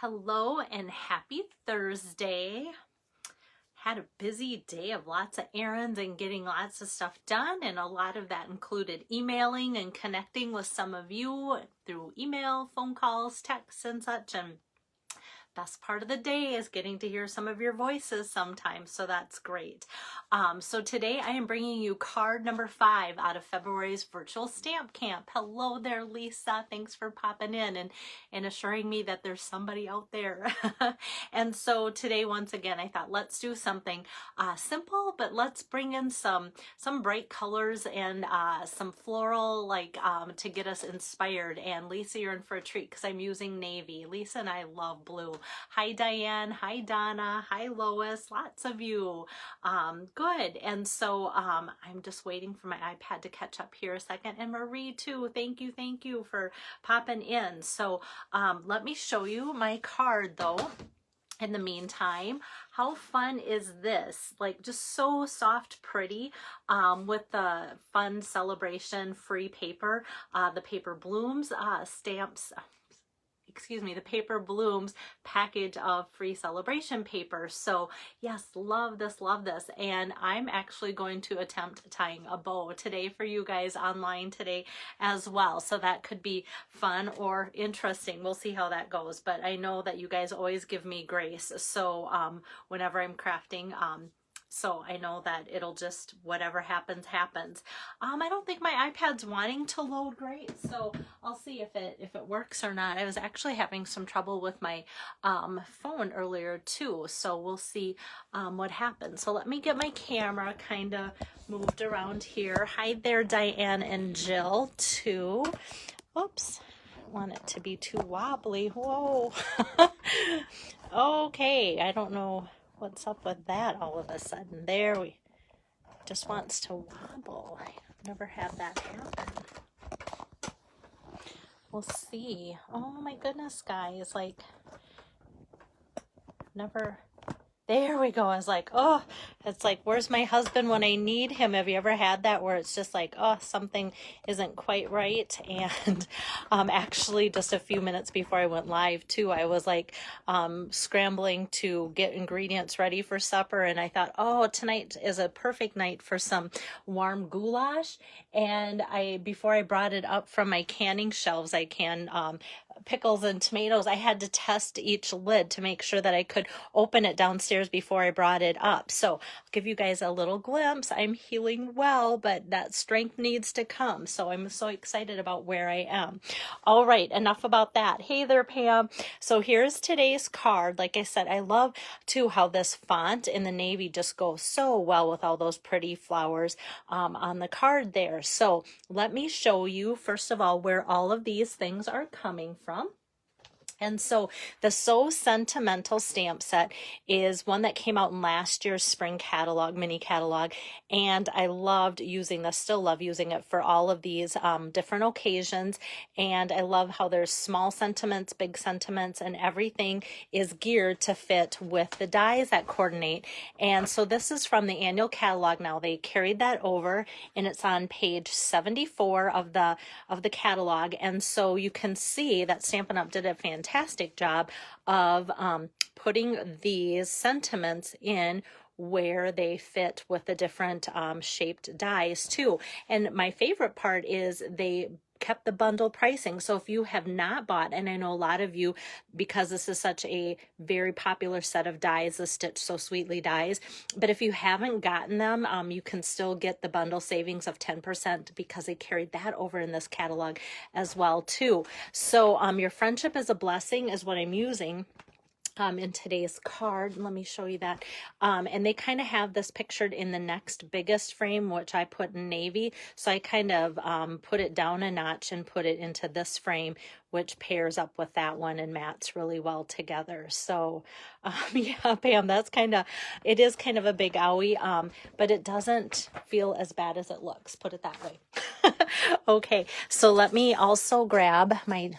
Hello and happy Thursday. Had a busy day of lots of errands and getting lots of stuff done, and a lot of that included emailing and connecting with some of you through email, phone calls, texts, and such. And best part of the day is getting to hear some of your voices sometimes, so that's great. So today I am bringing you card number 5 out of February's virtual stamp camp. Hello there, Lisa. Thanks for popping in and assuring me that there's somebody out there. And so today, once again, I thought let's do something simple, but let's bring in some bright colors and some floral, to get us inspired. And Lisa, you're in for a treat because I'm using navy. Lisa and I love blue. Hi Diane, hi Donna, hi Lois, lots of you. Good. And so I'm just waiting for my iPad to catch up here a second. And Marie too, thank you for popping in. So let me show you my card though. In the meantime, how fun is this? Like, just so soft, pretty, with the fun celebration free paper, the Paper Blooms stamps. The Paper Blooms package of free celebration paper. So yes, love this. And I'm actually going to attempt tying a bow today for you guys online today as well. So that could be fun or interesting. We'll see how that goes. But I know that you guys always give me grace. So whenever I'm crafting, so I know that it'll just, whatever happens, happens. I don't think my iPad's wanting to load great, so I'll see if it works or not. I was actually having some trouble with my phone earlier too, so we'll see what happens. So let me get my camera kind of moved around here. Hi there, Diane and Jill too. Oops, I don't want it to be too wobbly. Whoa. Okay, I don't know what's up with that all of a sudden. There, we just wants to wobble. I've never had that happen. We'll see. Oh my goodness, guys, like, never. There we go. I was like, oh, it's like, where's my husband when I need him? Have you ever had that where it's just like, oh, something isn't quite right? And actually just a few minutes before I went live too, I was like scrambling to get ingredients ready for supper. And I thought, oh, tonight is a perfect night for some warm goulash. And before I brought it up from my canning shelves, I canned pickles and tomatoes. I had to test each lid to make sure that I could open it downstairs before I brought it up. So I'll give you guys a little glimpse. I'm healing well, but that strength needs to come. So I'm so excited about where I am. All right, enough about that. Hey there, Pam. So here's today's card. Like I said, I love too how this font in the navy just goes so well with all those pretty flowers on the card there. So let me show you, first of all, where all of these things are coming from. And so the So Sentimental Stamp Set is one that came out in last year's spring catalog, mini catalog. And I loved using this, still love using it for all of these different occasions. And I love how there's small sentiments, big sentiments, and everything is geared to fit with the dies that coordinate. And so this is from the annual catalog now. They carried that over, and it's on page 74 of the catalog. And so you can see that Stampin' Up! Did a fantastic job of putting these sentiments in where they fit with the different shaped dies too. And my favorite part is they kept the bundle pricing. So if you have not bought, and I know a lot of you, because this is such a very popular set of dies, the Stitch So Sweetly dies, but if you haven't gotten them, you can still get the bundle savings of 10% because they carried that over in this catalog as well too. So your friendship is a blessing is what I'm using in today's card. Let me show you that. And they kind of have this pictured in the next biggest frame, which I put in navy. So I kind of put it down a notch and put it into this frame, which pairs up with that one and mats really well together. So yeah, Pam, it is kind of a big owie, but it doesn't feel as bad as it looks, put it that way. Okay, so let me also grab my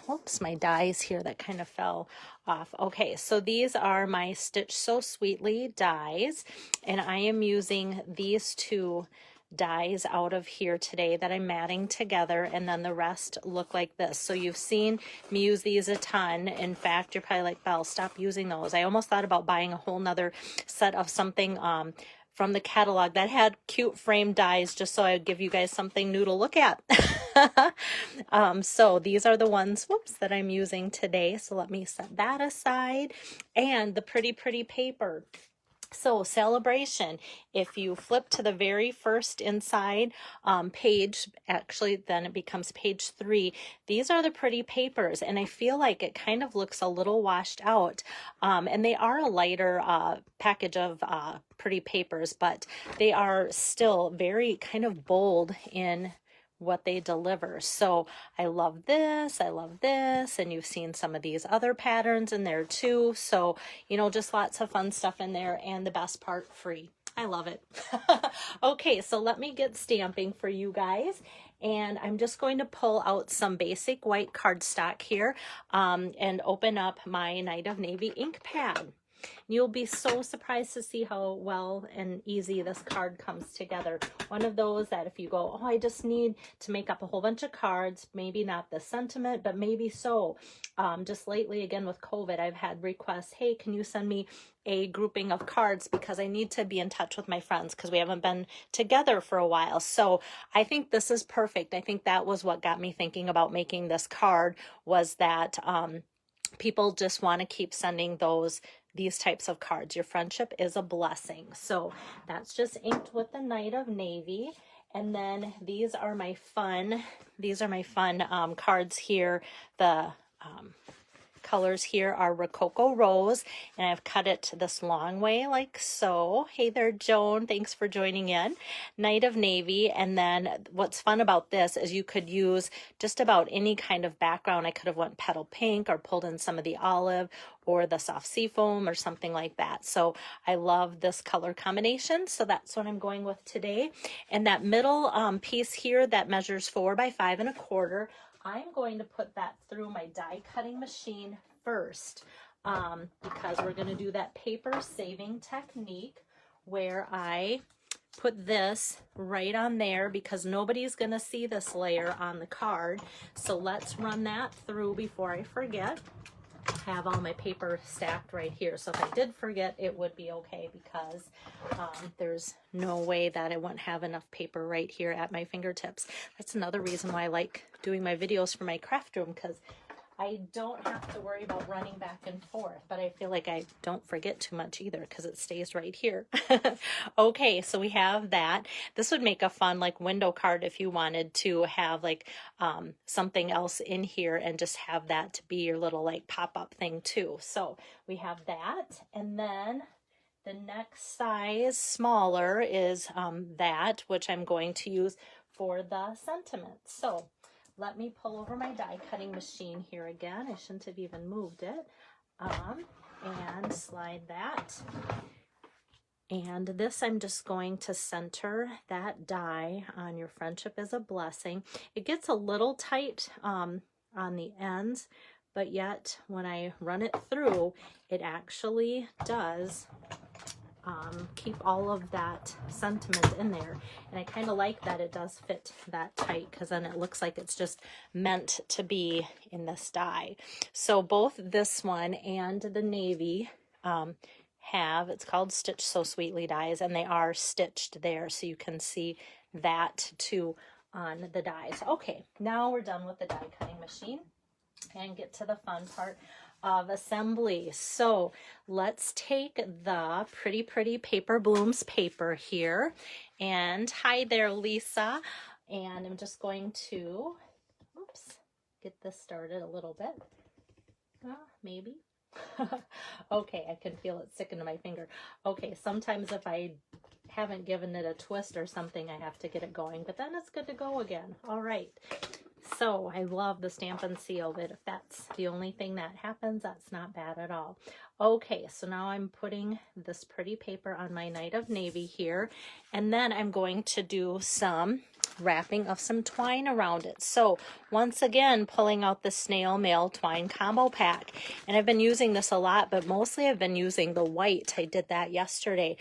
dies here that kind of fell off. Okay, so these are my Stitch So Sweetly dies, and I am using these two dies out of here today that I'm matting together, and then the rest look like this. So you've seen me use these a ton. In fact, you're probably like, Belle, stop using those. I almost thought about buying a whole nother set of something from the catalog that had cute frame dies, just so I would give you guys something new to look at. So these are the ones, whoops, that I'm using today. So let me set that aside. And the pretty paper. So Celebration, if you flip to the very first inside page, actually then it becomes page 3, these are the pretty papers, and I feel like it kind of looks a little washed out, and they are a lighter package of pretty papers, but they are still very kind of bold in what they deliver. So I love this, and you've seen some of these other patterns in there too. So, you know, just lots of fun stuff in there, and the best part, free. I love it. Okay, so let me get stamping for you guys. And I'm just going to pull out some basic white cardstock here and open up my Night of Navy ink pad. You'll be so surprised to see how well and easy this card comes together. One of those that if you go, oh, I just need to make up a whole bunch of cards, maybe not the sentiment, but maybe so. Just lately, again, with COVID, I've had requests, hey, can you send me a grouping of cards because I need to be in touch with my friends because we haven't been together for a while. So I think this is perfect. I think that was what got me thinking about making this card, was that people just want to keep sending these types of cards. Your friendship is a blessing. So that's just inked with the Night of Navy. And then these are my fun cards here. The colors here are Rococo Rose, and I've cut it this long way like so. Hey there, Joan. Thanks for joining in. Night of Navy. And then what's fun about this is you could use just about any kind of background. I could have went petal pink or pulled in some of the olive or the soft sea foam or something like that. So I love this color combination. So that's what I'm going with today. And that middle piece here that measures 4 by 5 1/4, I'm going to put that through my die cutting machine first because we're going to do that paper saving technique where I put this right on there because nobody's going to see this layer on the card. So let's run that through before I forget. I have all my paper stacked right here, so if I did forget, it would be okay because there's no way that I won't have enough paper right here at my fingertips. That's another reason why I like doing my videos for my craft room, because I don't have to worry about running back and forth, but I feel like I don't forget too much either because it stays right here. Okay, so we have that. This would make a fun like window card if you wanted to have like something else in here and just have that to be your little like pop-up thing too. So we have that, and then the next size smaller is that, which I'm going to use for the sentiment. So let me pull over my die cutting machine here again. I shouldn't have even moved it. And slide that. And this, I'm just going to center that die on Your Friendship is a Blessing. It gets a little tight on the ends, but yet when I run it through, it actually does keep all of that sentiment in there. And I kind of like that it does fit that tight because then it looks like it's just meant to be in this die. So both this one and the navy have, it's called Stitch So Sweetly dies, and they are stitched there, so you can see that too on the dies. Okay, now we're done with the die cutting machine and get to the fun part of assembly. So let's take the pretty paper blooms paper here, and hi there, Lisa, and I'm just going to get this started a little bit. Maybe okay, I can feel it sticking to my finger. Okay, sometimes if I haven't given it a twist or something, I have to get it going, but then it's good to go again. All right, So I love the stamp and seal, but if that's the only thing that happens, that's not bad at all. Okay, so now I'm putting this pretty paper on my Night of Navy here, and then I'm going to do some wrapping of some twine around it. So once again, pulling out the snail mail twine combo pack, and I've been using this a lot, but mostly I've been using the white. I did that yesterday.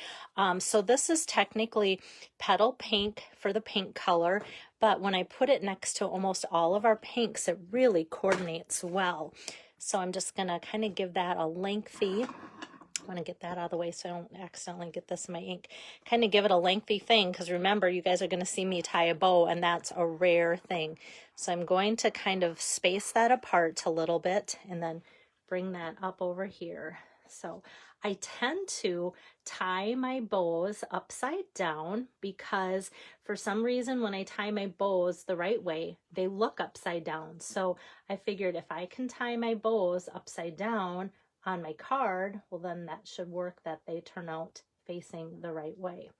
So this is technically petal pink for the pink color, but when I put it next to almost all of our pinks, it really coordinates well. So I'm just gonna kind of give that a lengthy, I want to get that out of the way so I don't accidentally get this in my ink. Kind of give it a lengthy thing, because remember, you guys are going to see me tie a bow, and that's a rare thing. So I'm going to kind of space that apart a little bit and then bring that up over here. So I tend to tie my bows upside down because for some reason when I tie my bows the right way, they look upside down. So I figured if I can tie my bows upside down on my card, well then that should work, that they turn out facing the right way.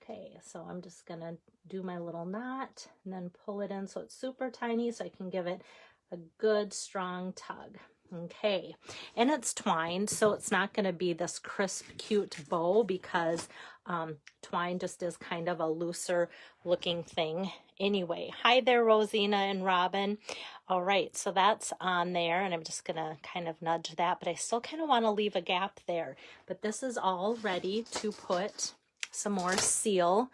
Okay, so I'm just gonna do my little knot and then pull it in so it's super tiny so I can give it a good strong tug. Okay, and it's twine, so it's not going to be this crisp, cute bow because twine just is kind of a looser looking thing anyway. Hi there, Rosina and Robin. All right, so that's on there, and I'm just going to kind of nudge that, but I still kind of want to leave a gap there. But this is all ready to put some more seal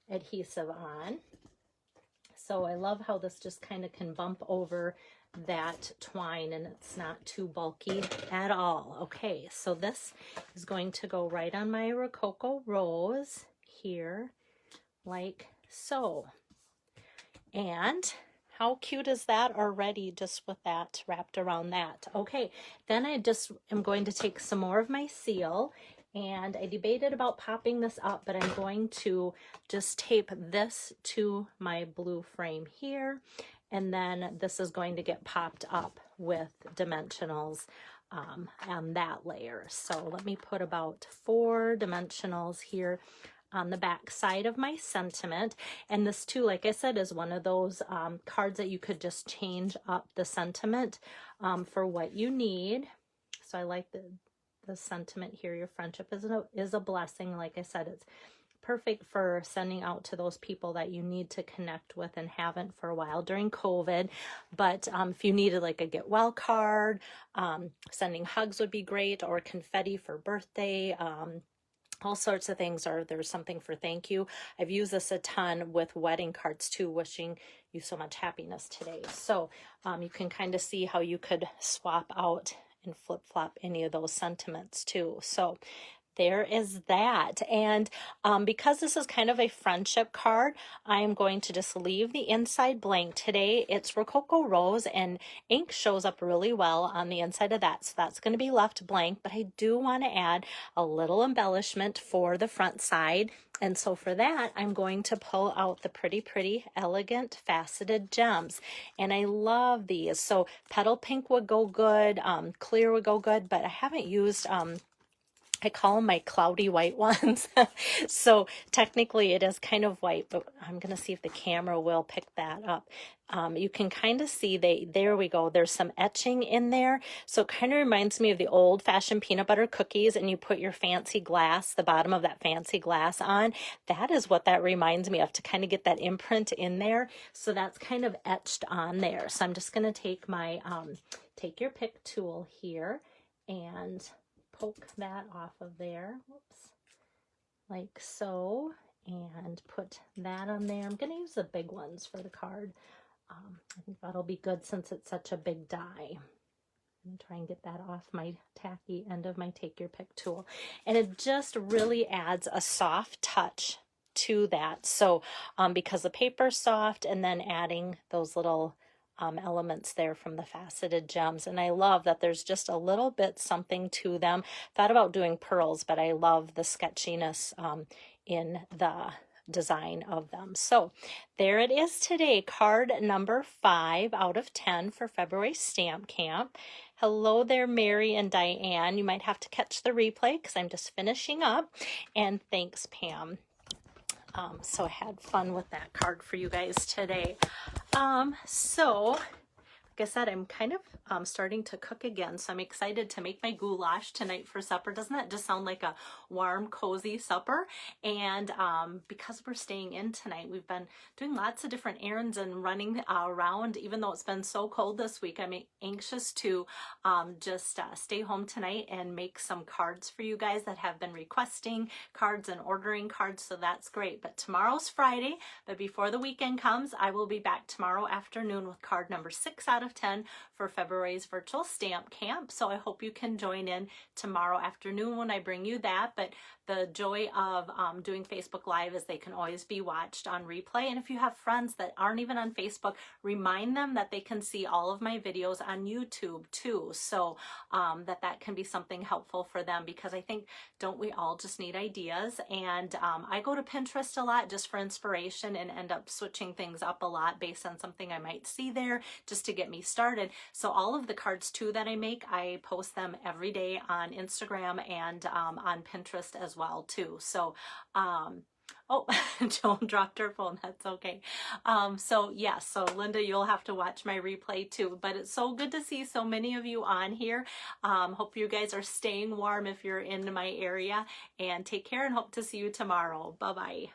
adhesive on. So I love how this just kind of can bump over that twine and it's not too bulky at all. Okay, so this is going to go right on my Rococo Rose here, like so. And how cute is that already, just with that wrapped around that? Okay, then I just am going to take some more of my seal, and I debated about popping this up, but I'm going to just tape this to my blue frame here, and then this is going to get popped up with dimensionals on that layer. So let me put about 4 dimensionals here on the back side of my sentiment. And this too, like I said, is one of those cards that you could just change up the sentiment for what you need. So I like the sentiment here. Your friendship is a blessing. Like I said, it's perfect for sending out to those people that you need to connect with and haven't for a while during COVID. But if you needed like a get well card, sending hugs would be great, or confetti for birthday, all sorts of things, or there's something for thank you. I've used this a ton with wedding cards too, wishing you so much happiness today. So you can kind of see how you could swap out and flip-flop any of those sentiments too. So there is that. And because this is kind of a friendship card, I am going to just leave the inside blank today. It's Rococo Rose, and ink shows up really well on the inside of that, so that's going to be left blank. But I do want to add a little embellishment for the front side, and so for that I'm going to pull out the pretty elegant faceted gems, and I love these. So petal pink would go good, clear would go good, but I haven't used I call them my cloudy white ones. So technically it is kind of white, but I'm going to see if the camera will pick that up. You can kind of see there we go. There's some etching in there. So it kind of reminds me of the old fashioned peanut butter cookies, and you put your fancy glass, the bottom of that fancy glass on. That is what that reminds me of, to kind of get that imprint in there. So that's kind of etched on there. So I'm just going to take my, take your pick tool here and poke that off of there, whoops, like so, and put that on there. I'm going to use the big ones for the card. I think that'll be good since it's such a big die. I'm going to try and get that off my tacky end of my take your pick tool. And it just really adds a soft touch to that. So because the paper's soft, and then adding those little elements there from the faceted gems. And I love that there's just a little bit something to them. Thought about doing pearls, but I love the sketchiness in the design of them. So there it is today, card number 5 out of 10 for February Stamp Camp. Hello there, Mary and Diane. You might have to catch the replay because I'm just finishing up. And thanks, Pam. So I had fun with that card for you guys today. So like I said, I'm kind of starting to cook again, so I'm excited to make my goulash tonight for supper. Doesn't that just sound like a warm, cozy supper? And because we're staying in tonight, we've been doing lots of different errands and running around. Even though it's been so cold this week, I'm anxious to just stay home tonight and make some cards for you guys that have been requesting cards and ordering cards, so that's great. But tomorrow's Friday, but before the weekend comes, I will be back tomorrow afternoon with card number 6 out of 10 for February's virtual stamp camp. So I hope you can join in tomorrow afternoon when I bring you that. But the joy of doing Facebook Live is they can always be watched on replay. And if you have friends that aren't even on Facebook, remind them that they can see all of my videos on YouTube too. So that can be something helpful for them, because I think, don't we all just need ideas? And I go to Pinterest a lot just for inspiration and end up switching things up a lot based on something I might see there just to get me started. So all of the cards too that I make, I post them every day on Instagram and on Pinterest as well too. So oh, Joan dropped her phone. That's okay. So yes, so Linda, you'll have to watch my replay too. But it's so good to see so many of you on here. Hope you guys are staying warm if you're in my area, and take care and hope to see you tomorrow. Bye-bye.